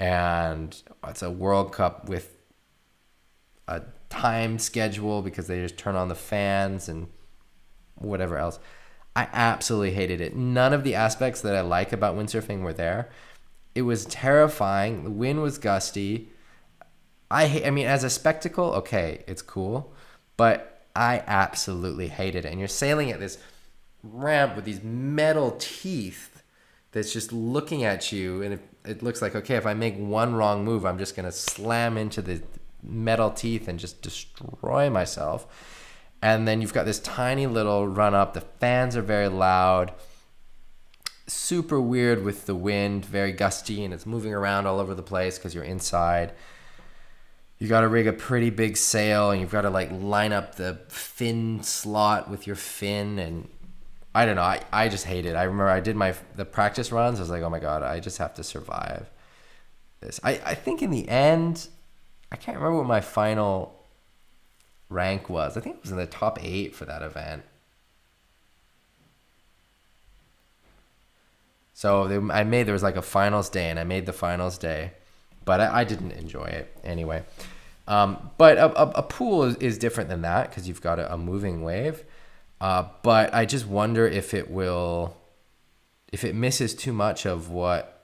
A: and it's a World Cup with a time schedule because they just turn on the fans and whatever else. I absolutely hated it. None of the aspects that I like about windsurfing were there. It was terrifying. The wind was gusty. I mean, as a spectacle, okay, it's cool, but I absolutely hated it. And you're sailing at this ramp with these metal teeth that's just looking at you, and it looks like, okay, if I make one wrong move, I'm just going to slam into the metal teeth and just destroy myself. And then you've got this tiny little run up. The fans are very loud, super weird with the wind, very gusty, and it's moving around all over the place because you're inside. You got to rig a pretty big sail, and you've got to like line up the fin slot with your fin, and I don't know. I just hate it. I remember I did the practice runs. I was like, oh my God, I just have to survive this. I think in the end, I can't remember what my final rank was. I think it was in the top 8 for that event. So there was like a finals day, and I made the finals day, but I didn't enjoy it anyway. But a pool is different than that because you've got a moving wave. But I just wonder if it misses too much of what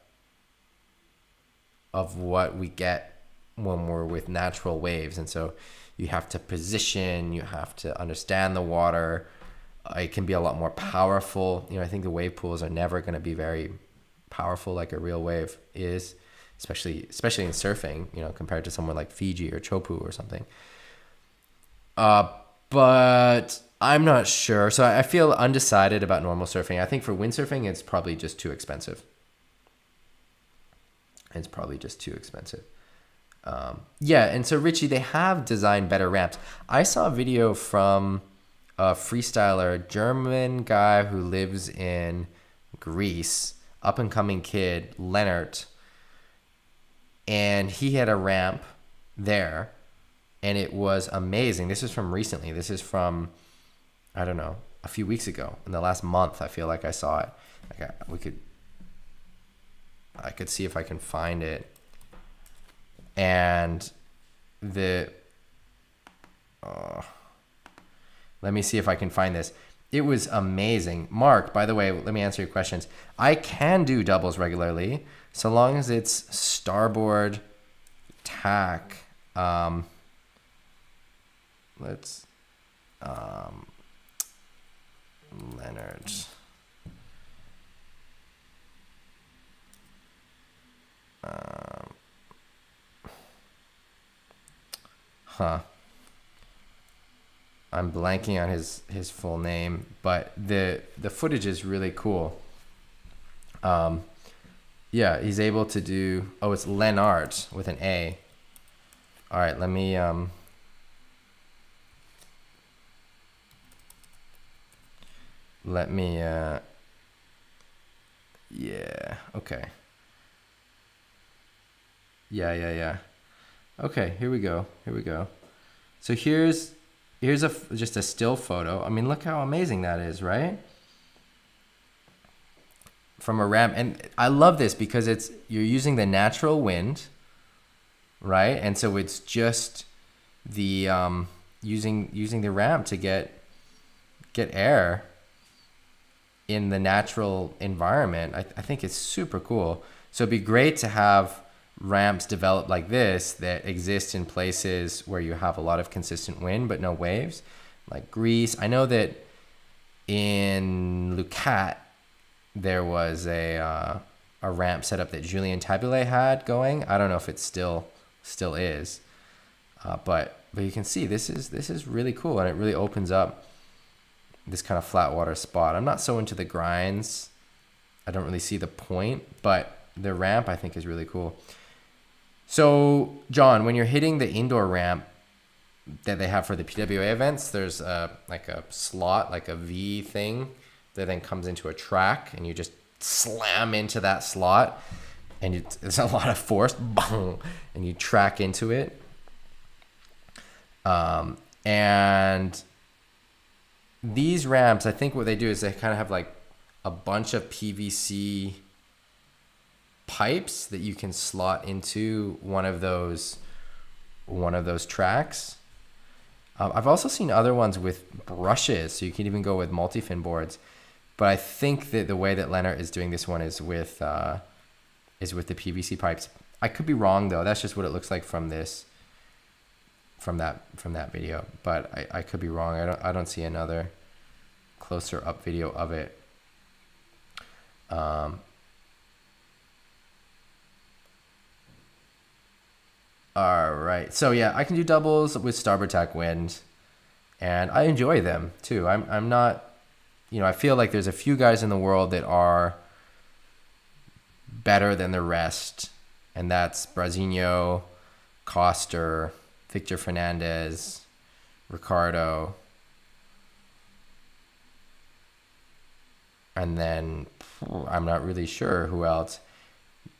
A: we get when we're with natural waves. And so you have to position, you have to understand the water. It can be a lot more powerful. I think the wave pools are never going to be very powerful like a real wave is, especially in surfing, compared to somewhere like Fiji or Chopu or something. But I'm not sure. So I feel undecided about normal surfing. I think for windsurfing, it's probably just too expensive. Yeah, and so Richie, they have designed better ramps. I saw a video from a freestyler, German guy who lives in Greece, up and coming kid, Leonard, and he had a ramp there, and it was amazing. This is from recently. This is from, I don't know, a few weeks ago. In the last month, I feel like I saw it. I could see if I can find it. And let me see if I can find this. It was amazing. Mark, by the way, let me answer your questions. I can do doubles regularly so long as it's starboard tack. Leonard. I'm blanking on his full name, but the footage is really cool. Yeah, he's able to do. Oh, it's Leonard with an A. All right, let me. Yeah. Okay. Yeah. Okay, here we go. So here's just a still photo. I mean, look how amazing that is, right? From a ramp. And I love this because you're using the natural wind, right? And so it's just the using the ramp to get air in the natural environment. I think it's super cool. So it'd be great to have ramps developed like this that exist in places where you have a lot of consistent wind but no waves, like Greece. I know that in Lucat there was a a ramp setup that Julien Taboulet had going. I don't know if it still is, but you can see this is really cool, and it really opens up this kind of flat water spot. I'm not so into the grinds. I don't really see the point, but the ramp I think is really cool. So John, when you're hitting the indoor ramp that they have for the PWA events, there's like a slot, like a V thing that then comes into a track, and you just slam into that slot, and there's a lot of force, boom, and you track into it. And these ramps, I think what they do is they kind of have like a bunch of PVC pipes that you can slot into one of those tracks. I've also seen other ones with brushes, so you can even go with multi-fin boards. But I think that the way that Lennart is doing this one is with the PVC pipes. I could be wrong though. That's just what it looks like from that video. But I could be wrong. I don't see another closer up video of it. All right. So yeah, I can do doubles with starboard tack wind, and I enjoy them too. I'm not, I feel like there's a few guys in the world that are better than the rest, and that's Brasinho, Koster, Victor Fernandez, Ricardo, and then I'm not really sure who else.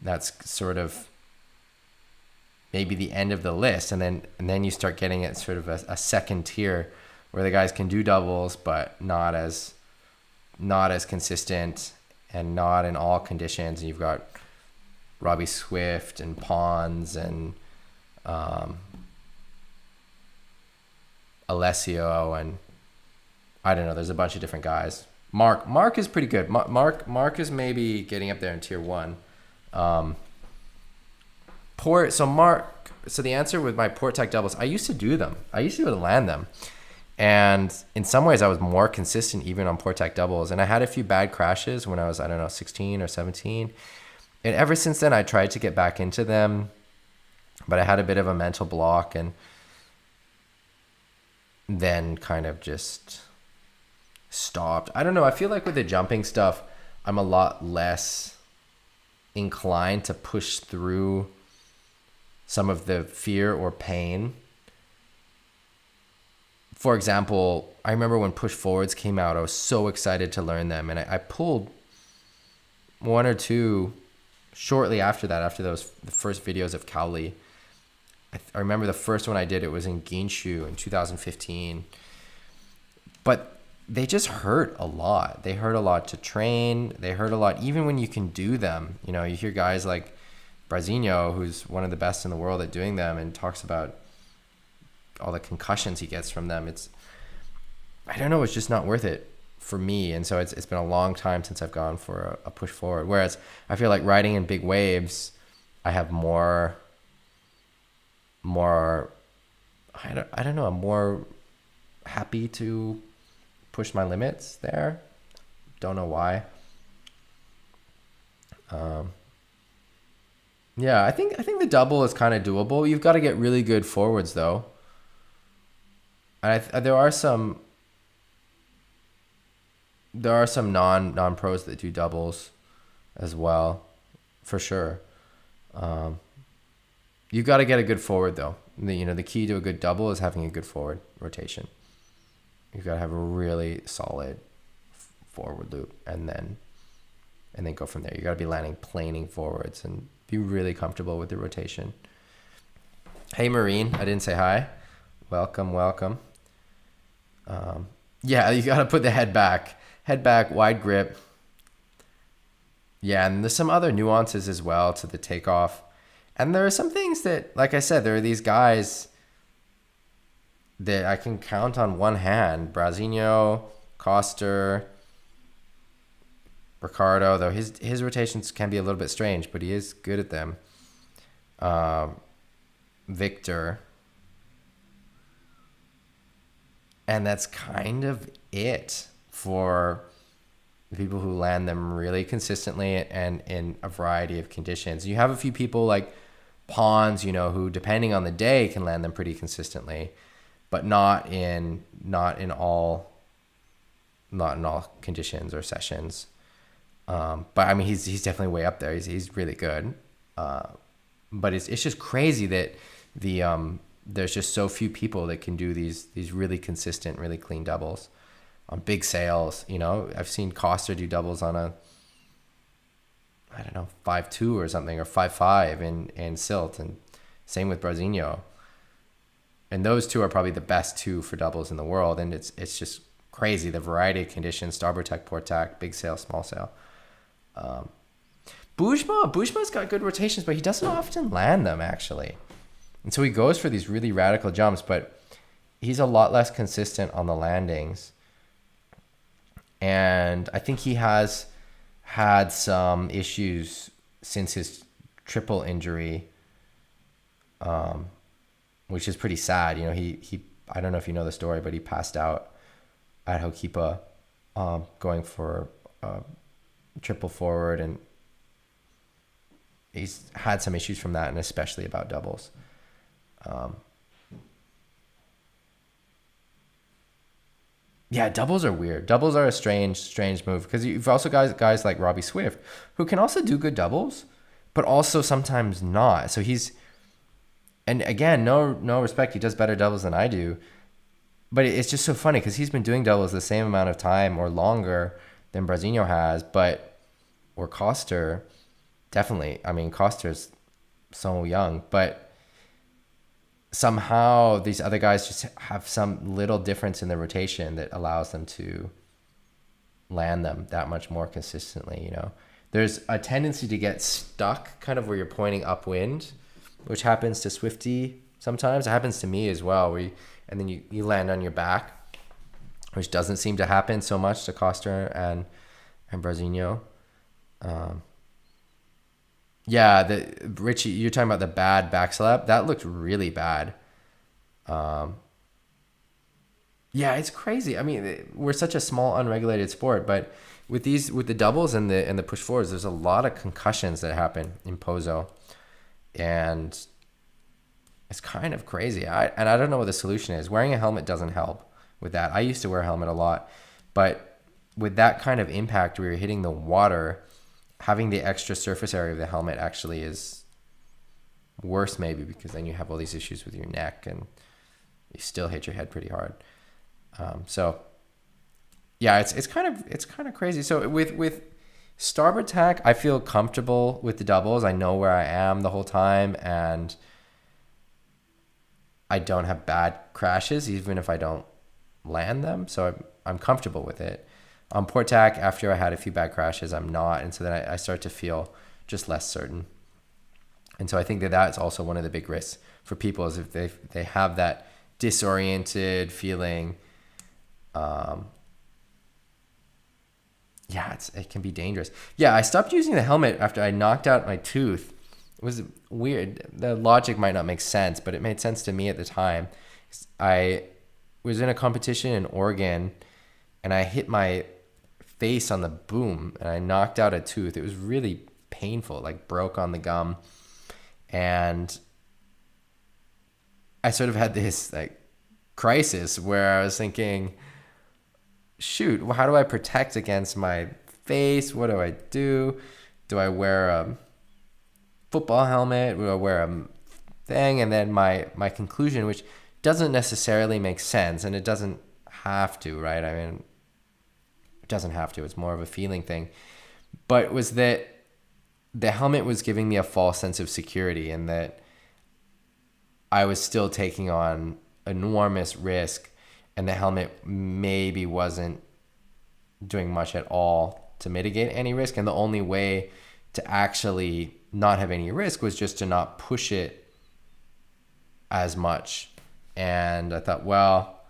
A: That's sort of maybe the end of the list, and then you start getting at sort of a second tier where the guys can do doubles but not as consistent and not in all conditions. And you've got Robbie Swift and Pons and Alessio, and I don't know, there's a bunch of different guys. Mark is pretty good. Mark is maybe getting up there in tier 1. So the answer with my port tack doubles, I used to do them. I used to be able to land them. And in some ways I was more consistent even on port tack doubles. And I had a few bad crashes when I was, 16 or 17. And ever since then I tried to get back into them, but I had a bit of a mental block, and then kind of just stopped. I don't know. I feel like with the jumping stuff, I'm a lot less inclined to push through some of the fear or pain. For example, I remember when push forwards came out, I was so excited to learn them. And I pulled one or two shortly after that, after the first videos of Cowley. I remember the first one I did, it was in Ginshu in 2015. But they just hurt a lot. They hurt a lot to train. They hurt a lot even when you can do them. You hear guys like Brasinho, who's one of the best in the world at doing them, and talks about all the concussions he gets from them. I don't know, it's just not worth it for me. And so it's been a long time since I've gone for a push forward. Whereas I feel like riding in big waves, I have more, I don't know, I'm more happy to push my limits there. Don't know why. Yeah, I think the double is kind of doable. You've got to get really good forwards though. And there are some non pros that do doubles as well, for sure. You've got to get a good forward though. The key to a good double is having a good forward rotation. You've got to have a really solid forward loop, and then go from there. You got to be landing planing forwards and be really comfortable with the rotation. Hey Marine, I didn't say hi. Welcome. Yeah, you got to put the head back, wide grip. Yeah, and there's some other nuances as well to the takeoff. And there are some things that, like I said, there are these guys that I can count on one hand. Brasinho, Koster, Ricardo, though his rotations can be a little bit strange, but he is good at them. Victor. And that's kind of it for the people who land them really consistently and in a variety of conditions. You have a few people like Pons, you know, who depending on the day can land them pretty consistently, but not in all conditions or sessions. But I mean, he's definitely way up there. He's really good. But it's just crazy that there's just so few people that can do these really consistent, really clean doubles on big sails. You know, I've seen Costa do doubles on a, I don't know, 5.2 or something, or 5.5 in silt, and same with Brasinho. And those two are probably the best two for doubles in the world. And it's just crazy, the variety of conditions: starboard tack, port tack, big sail, small sail. Bushma's got good rotations, but he doesn't often land them, actually. And so he goes for these really radical jumps, but he's a lot less consistent on the landings. And I think he has had some issues since his triple injury, which is pretty sad. You know, he I don't know if you know the story, but he passed out at Hokipa, going for triple forward, and he's had some issues from that, and especially about doubles. Yeah, doubles are weird. Doubles are a strange move, because you've also guys like Robbie Swift, who can also do good doubles, but also sometimes not. So and again, no respect, he does better doubles than I do, but it's just so funny because he's been doing doubles the same amount of time or longer than Brasinho has, or Koster, definitely. I mean, Koster's so young, but somehow these other guys just have some little difference in the rotation that allows them to land them that much more consistently. You know, there's a tendency to get stuck kind of where you're pointing upwind, which happens to Swifty sometimes. It happens to me as well, and then you land on your back, which doesn't seem to happen so much to Koster and Brasinho. Yeah, Richie, you're talking about the bad back slap. That looked really bad. Yeah, it's crazy. I mean, we're such a small, unregulated sport, but with the doubles and the push forwards, there's a lot of concussions that happen in Pozo, and it's kind of crazy. I don't know what the solution is. Wearing a helmet doesn't help with that. I used to wear a helmet a lot, but with that kind of impact where you're hitting the water, having the extra surface area of the helmet actually is worse, maybe, because then you have all these issues with your neck and you still hit your head pretty hard. So yeah, it's kind of crazy. So with starboard tack, I feel comfortable with the doubles. I know where I am the whole time, and I don't have bad crashes even if I don't land them. So I'm comfortable with it. On port tack, after I had a few bad crashes, I'm not. And so then I start to feel just less certain. And so I think that that's also one of the big risks for people, is if they have that disoriented feeling. Yeah, it can be dangerous. Yeah, I stopped using the helmet after I knocked out my tooth. It was weird. The logic might not make sense, but it made sense to me at the time. I was in a competition in Oregon, and I hit my face on the boom, and I knocked out a tooth. It was really painful, like broke on the gum. And I sort of had this like crisis where I was thinking, shoot, well, how do I protect against my face? What do I do? Do I wear a football helmet? Do I wear a thing? And then my conclusion, which doesn't necessarily make sense, and it doesn't have to, right? I mean, it doesn't have to. It's more of a feeling thing. But was that the helmet was giving me a false sense of security, and that I was still taking on enormous risk, and the helmet maybe wasn't doing much at all to mitigate any risk. And the only way to actually not have any risk was just to not push it as much. And I thought, well,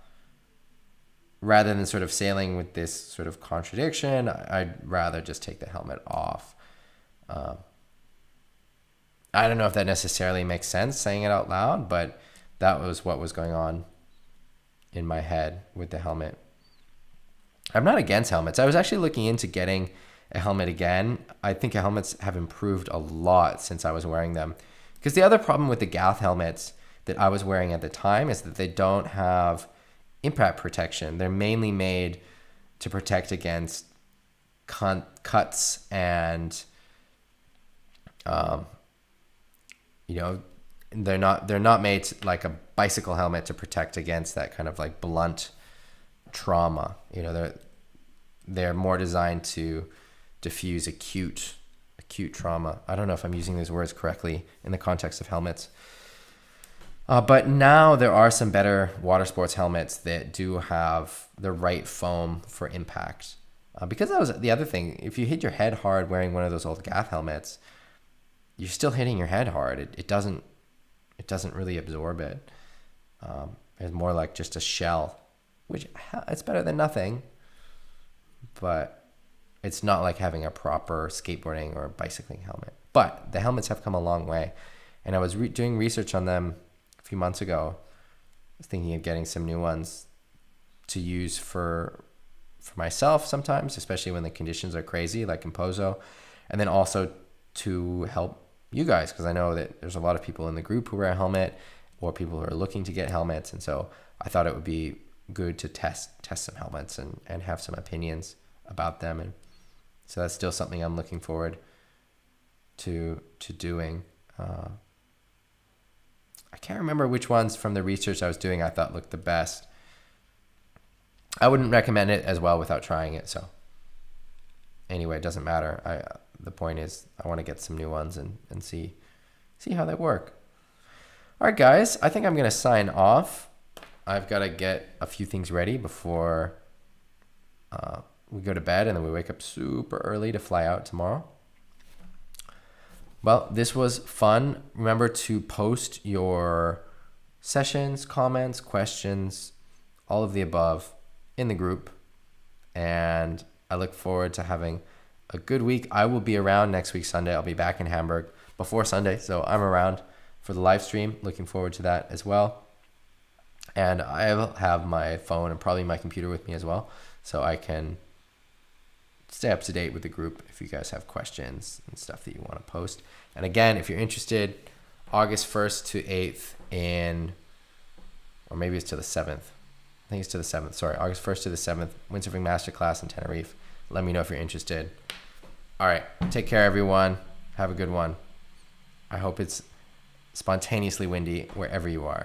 A: rather than sort of sailing with this sort of contradiction, I'd rather just take the helmet off. I don't know if that necessarily makes sense saying it out loud, but that was what was going on in my head with the helmet. I'm not against helmets. I was actually looking into getting a helmet again. I think helmets have improved a lot since I was wearing them. Because the other problem with the Gath helmets that I was wearing at the time is that they don't have impact protection. They're mainly made to protect against cuts and, you know, they're not made like a bicycle helmet to protect against that kind of like blunt trauma. You know, they're more designed to diffuse acute trauma. I don't know if I'm using these words correctly in the context of helmets. But now there are some better water sports helmets that do have the right foam for impact. Because that was the other thing. If you hit your head hard wearing one of those old Gath helmets, you're still hitting your head hard. It doesn't really absorb it. It's more like just a shell, which it's better than nothing. But it's not like having a proper skateboarding or bicycling helmet. But the helmets have come a long way. And I was doing research on them a few months ago. I was thinking of getting some new ones to use for myself sometimes, especially when the conditions are crazy, like in Pozo. And then also to help you guys, because I know that there's a lot of people in the group who wear a helmet or people who are looking to get helmets. And so I thought it would be good to test some helmets and have some opinions about them. And so that's still something I'm looking forward to doing. I can't remember which ones from the research I was doing I thought looked the best. I wouldn't recommend it as well without trying it. So anyway, it doesn't matter. The point is I want to get some new ones and see how they work. All right, guys, I think I'm going to sign off. I've got to get a few things ready before we go to bed, and then we wake up super early to fly out tomorrow. Well, this was fun. Remember to post your sessions, comments, questions, all of the above in the group. And I look forward to having a good week. I will be around next week, Sunday. I'll be back in Hamburg before Sunday. So I'm around for the live stream. Looking forward to that as well. And I will have my phone and probably my computer with me as well, so I can stay up to date with the group if you guys have questions and stuff that you want to post. And again, if you're interested, August 1st to 8th or maybe it's to the 7th. I think it's to the 7th. Sorry, August 1st to the 7th, Windsurfing Masterclass in Tenerife. Let me know if you're interested. All right, take care, everyone. Have a good one. I hope it's spontaneously windy wherever you are.